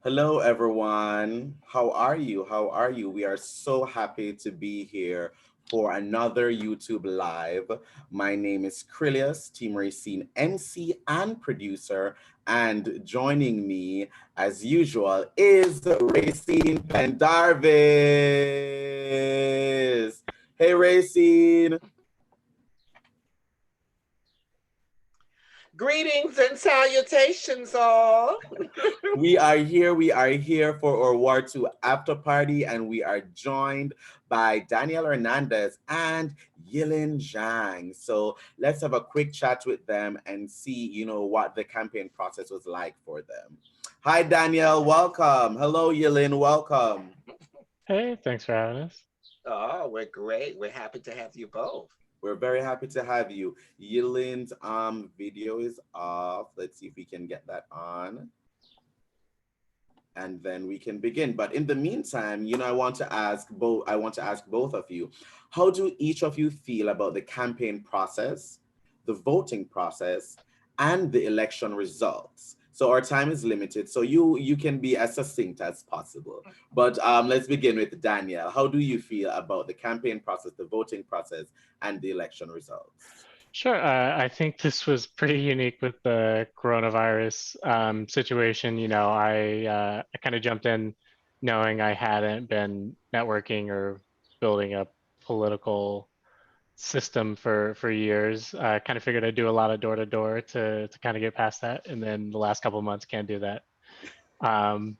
Hello, everyone. How are you? How are you? We are so happy to be here for another YouTube Live. My name is Krylios, Team Rayceen MC and producer, and joining me, as usual, is Rayceen Pendarvis. Hey, Rayceen. Greetings and salutations, all. We are here for our War Two after party, and we are joined by Daniel Hernandez and Yilin Zhang. So let's have a quick chat with them and see, what the campaign process was like for them. Hi, Daniel. Welcome. Hello, Yilin. Welcome. Hey, thanks for having us. Oh, we're great. We're happy to have you both. We're very happy to have you. Yilin's video is off. Let's see if we can get that on, and then we can begin. But in the meantime, I want to ask both of you, how do each of you feel about the campaign process, the voting process, and the election results? So our time is limited, so you can be as succinct as possible. But let's begin with Danielle. How do you feel about the campaign process, the voting process, and the election results? Sure. I think this was pretty unique with the coronavirus situation. I kind of jumped in knowing I hadn't been networking or building a political system for years. I kind of figured I'd do a lot of door to door to kind of get past that, and then the last couple of months can't do that. Um,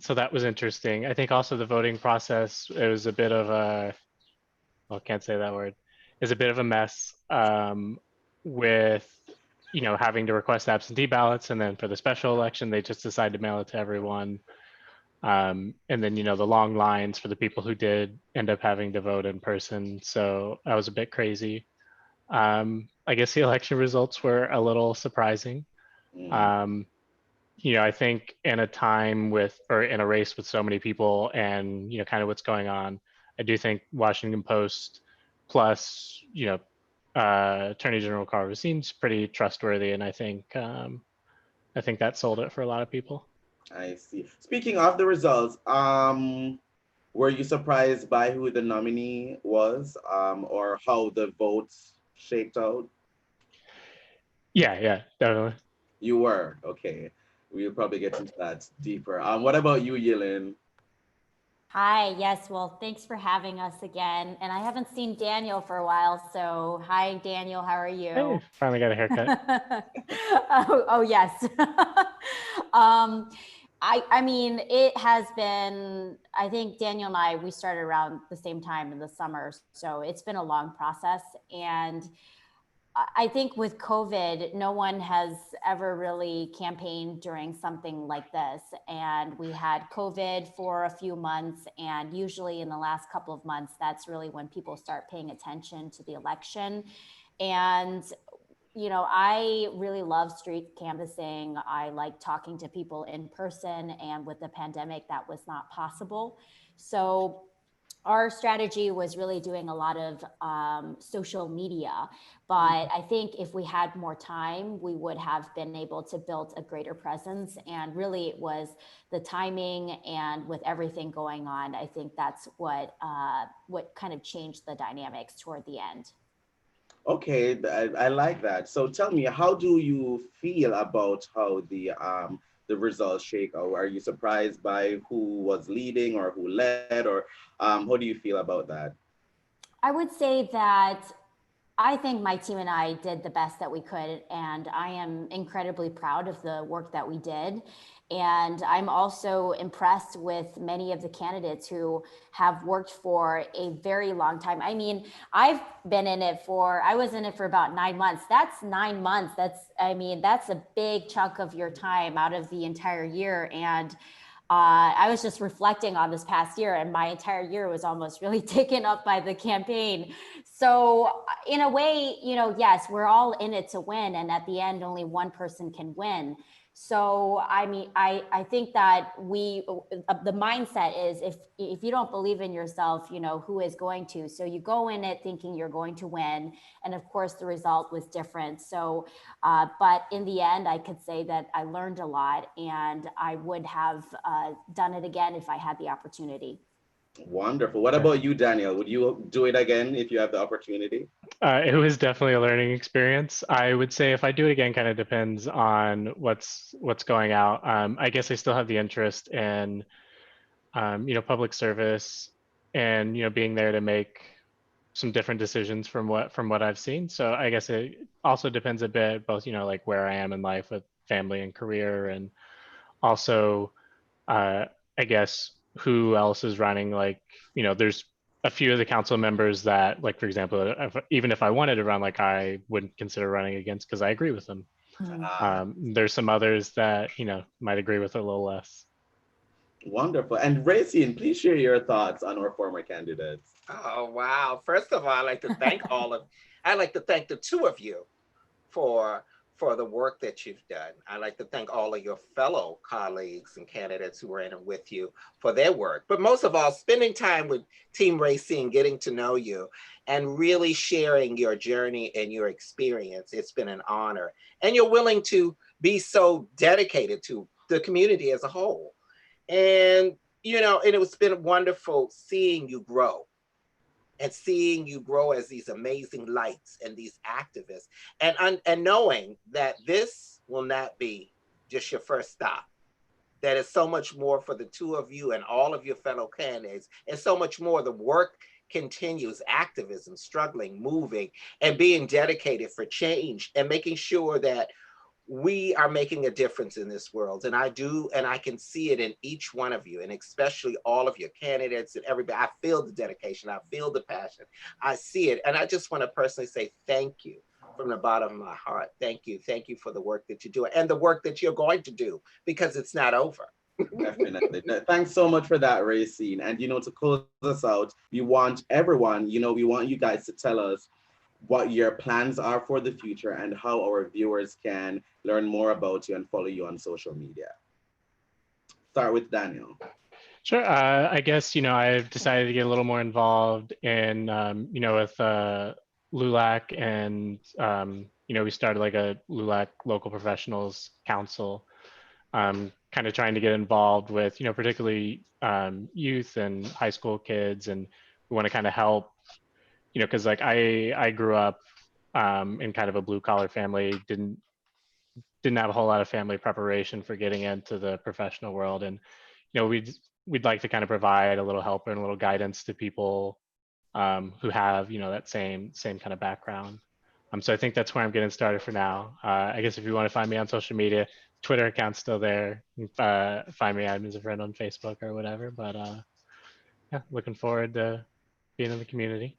so that was interesting. I think also the voting process, it was a bit of a, well, can't say that word, is a bit of a mess, with having to request absentee ballots, and then for the special election they just decided to mail it to everyone, and then the long lines for the people who did end up having to vote in person. So that was a bit crazy. I guess the election results were a little surprising. Mm, um, I think in a time with, or in a race with so many people and, kind of what's going on, I do think Washington Post plus, Attorney General Carl seems pretty trustworthy. And I think that sold it for a lot of people. I see. Speaking of the results, were you surprised by who the nominee was, or how the votes shaked out? Yeah, definitely. You were. Okay. We'll probably get into that deeper. What about you, Yilin? Hi, yes, well, thanks for having us again. And I haven't seen Daniel for a while, so hi, Daniel, how are Hey, you? finally got a haircut. Oh, yes. um, I mean, it has been, I think Daniel and I, we started around the same time in the summer, so it's been a long process. And I think with COVID, no one has ever really campaigned during something like this. And we had COVID for a few months. And usually in the last couple of months, that's really when people start paying attention to the election. And, I really love street canvassing. I like talking to people in person. And with the pandemic, that was not possible. So our strategy was really doing a lot of social media. But I think if we had more time, we would have been able to build a greater presence. And really, it was the timing, and with everything going on, I think that's what kind of changed the dynamics toward the end. Okay, I like that. So tell me, how do you feel about how the results shake out? Are you surprised by who was leading or who led, or how do you feel about that? I would say that I think my team and I did the best that we could, and I am incredibly proud of the work that we did. And I'm also impressed with many of the candidates who have worked for a very long time. I mean, I was in it for about 9 months. That's 9 months. That's a big chunk of your time out of the entire year. And I was just reflecting on this past year, and my entire year was almost really taken up by the campaign. So, in a way, yes, we're all in it to win, and at the end, only one person can win. So, I mean, I think that the mindset is if you don't believe in yourself, you know, who is going to? So you go in it thinking you're going to win. And of course, the result was different. So, but in the end, I could say that I learned a lot and I would have done it again if I had the opportunity. Wonderful. What about you, Daniel? Would you do it again if you have the opportunity? It was definitely a learning experience. I would say if I do it again, kind of depends on what's going out. I guess I still have the interest in, you know, public service and, you know, being there to make some different decisions from what I've seen. So I guess it also depends a bit both, you know, like where I am in life with family and career, and also I guess who else is running. Like, you know, there's a few of the council members that, like, for example, even if I wanted to run, like, I wouldn't consider running against because I agree with them. There's some others that, you know, might agree with a little less. Wonderful. And Rayceen, please share your thoughts on our former candidates. Oh, wow. First of all, I'd like to thank the two of you for the work that you've done. I'd like to thank all of your fellow colleagues and candidates who were in it with you for their work. But most of all, spending time with Team Rayceen, getting to know you and really sharing your journey and your experience. It's been an honor. And you're willing to be so dedicated to the community as a whole. And, you know, and it's been wonderful seeing you grow. And seeing you grow as these amazing lights and these activists, and knowing that this will not be just your first stop, that is so much more for the two of you and all of your fellow candidates, and so much more. The work continues, activism, struggling, moving, and being dedicated for change and making sure that we are making a difference in this world. And I do, and I can see it in each one of you, and especially all of your candidates and everybody. I feel the dedication, I feel the passion, I see it. And I just want to personally say thank you from the bottom of my heart. Thank you for the work that you're doing and the work that you're going to do, because it's not over. Definitely. Thanks so much for that, Rayceen. And, you know, to close us out, we want everyone, you know, we want you guys to tell us what your plans are for the future and how our viewers can learn more about you and follow you on social media. Start with Daniel. Sure. I guess, you know, I've decided to get a little more involved in, you know, with LULAC, and, you know, we started like a LULAC Local Professionals Council, kind of trying to get involved with, you know, particularly youth and high school kids. And we want to kind of help, you know, because like I grew up in kind of a blue collar family, didn't have a whole lot of family preparation for getting into the professional world. And, you know, we'd like to kind of provide a little help and a little guidance to people who have, you know, that same kind of background. So I think that's where I'm getting started for now. I guess if you want to find me on social media, Twitter account's still there. Find me as a friend on Facebook or whatever. But yeah, looking forward to being in the community.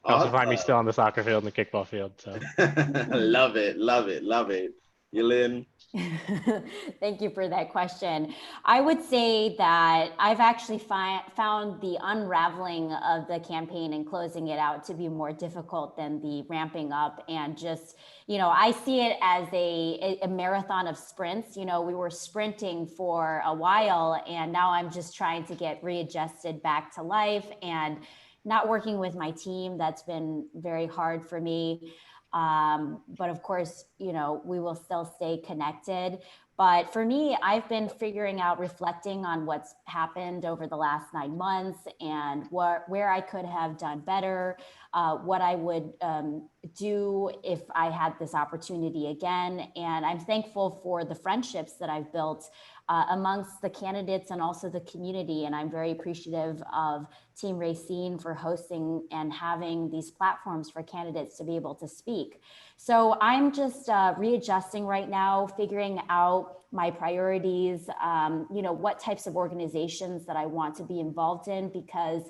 Also find me still on the soccer field and the kickball field. So love it. Yilin. Thank you for that question. I would say that I've actually found the unraveling of the campaign and closing it out to be more difficult than the ramping up. And just, you know, I see it as a marathon of sprints. You know, we were sprinting for a while, and now I'm just trying to get readjusted back to life and not working with my team. That's been very hard for me. But of course, you know, we will still stay connected. But for me, I've been figuring out, reflecting on what's happened over the last 9 months and where I could have done better, what I would do if I had this opportunity again. And I'm thankful for the friendships that I've built amongst the candidates and also the community. And I'm very appreciative of Team Rayceen for hosting and having these platforms for candidates to be able to speak. So I'm just readjusting right now, figuring out my priorities, you know, what types of organizations that I want to be involved in, because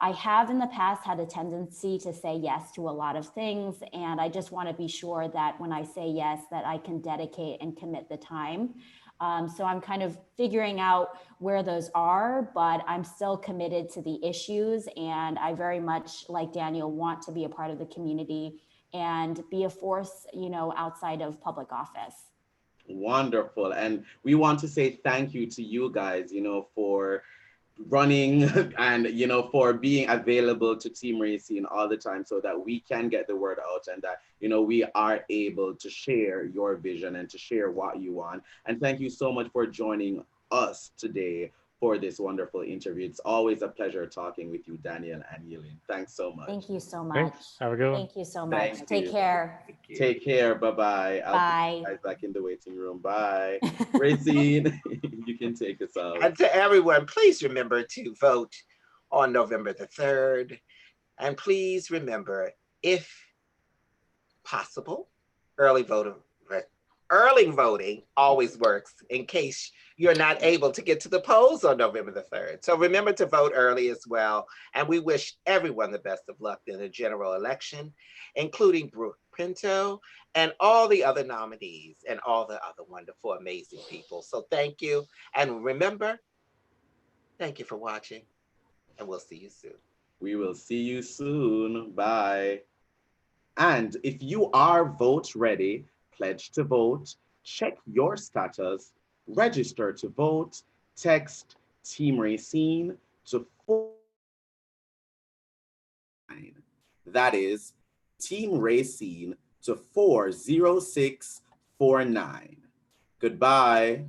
I have in the past had a tendency to say yes to a lot of things. And I just want to be sure that when I say yes, that I can dedicate and commit the time. So I'm kind of figuring out where those are, but I'm still committed to the issues. And I very much, like Daniel, want to be a part of the community and be a force, you know, outside of public office. Wonderful. And we want to say thank you to you guys, for running and, for being available to Team Rayceen all the time so that we can get the word out and that, we are able to share your vision and to share what you want. And thank you so much for joining us today for this wonderful interview. It's always a pleasure talking with you, Daniel and Yilin. Thanks so much. Thank you so much. Thanks. Have a good one. Thank you so much. Thank Take you. care. Thank you. Take care. Bye-bye. I'll Bye. put you guys back in the waiting room. Bye. Rayceen, you can take us out. And to everyone, please remember to vote on November the 3rd. And please remember, if possible, early voting always works in case you're not able to get to the polls on November the 3rd. So remember to vote early as well. And we wish everyone the best of luck in the general election, including Brooke Pinto and all the other nominees and all the other wonderful, amazing people. So thank you. And remember, thank you for watching, and we'll see you soon. We will see you soon. Bye. And if you are vote ready, pledge to vote, check your status, register to vote, text Team Rayceen to 409. That is Team Rayceen to 40649. Goodbye.